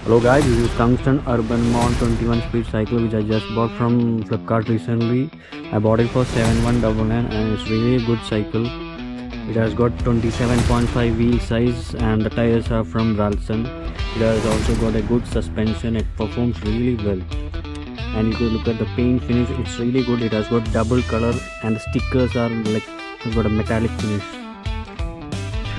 Hello guys, this is Tungsten urbanmonut 21 speed cycle which I just bought from Flipkart recently. I bought it for 7199 and it's really a good cycle. It has got 27.5 wheel size and the tires are from Ralston. It has also got a good suspension. It performs really well. And you could look at the paint finish, it's really good. It has got double color and the stickers are like it's got a metallic finish.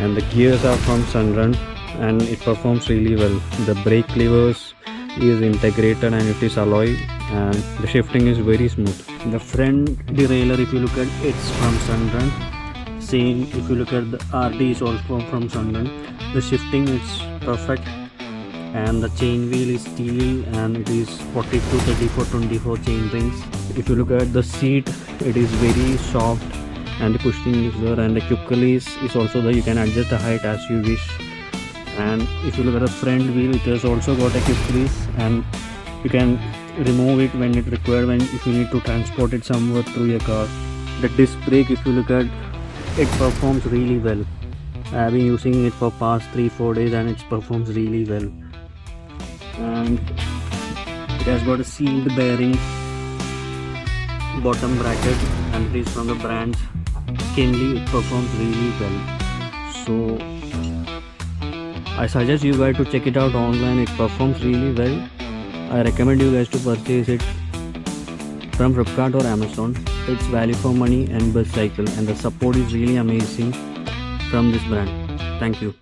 And the gears are from Sunrun and it performs really well. The brake levers is integrated and it is alloy and the shifting is very smooth. The front derailleur, if you look at, it's from Sunrun. Same if you look at the RD is also from Sunrun. The shifting is perfect and the chain wheel is steel and it is 42 34 24 chain rings. If you look at the seat, it is very soft and the cushioning is there, and the Hercules is also there. You can adjust the height as you wish. And if you look at the front wheel, it has also got a Hercules and you can remove it when it required, when if you need to transport it somewhere through your car. The disc brake, if you look at, it performs really well. I have been using it for past 3-4 days and it performs really well. And it has got a sealed bearing bottom bracket and it is from the brand Kinley. It performs really well. So I suggest you guys to check it out online. It performs really well. I recommend you guys to purchase it from Flipkart or Amazon. It's value for money and best cycle, and the support is really amazing from this brand. Thank you.